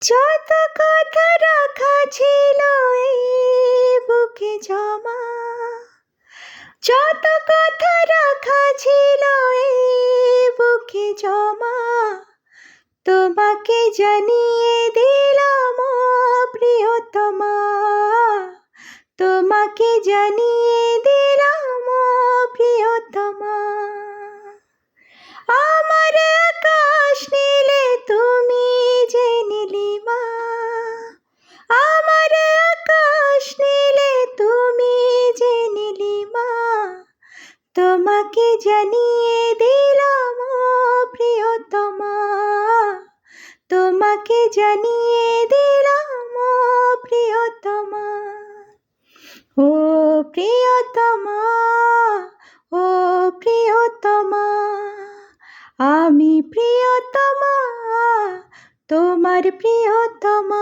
যত কথা রাখা ছিল এই বুকে জমা, যত কথা রাখা ছিল এই বুকে জমা, তোমাকে জানিয়ে দিলাম ও প্রিয়তমা, তোমাকে জানিয়ে দিলাম ও প্রিয়তমা। আমার আকাশ নীলে তুমি যে নীলিমা, আমার আকাশ নীলে তুমি যে নীলিমা, তোমাকে জানিয়ে দিলাম ও প্রিয়তমা, তোমাকে জানিয়ে দিলাম ও প্রিয়তমা। ও প্রিয়তমা, ও প্রিয়তমা, আমি প্রিয়তমা, তোমার প্রিয়তমা।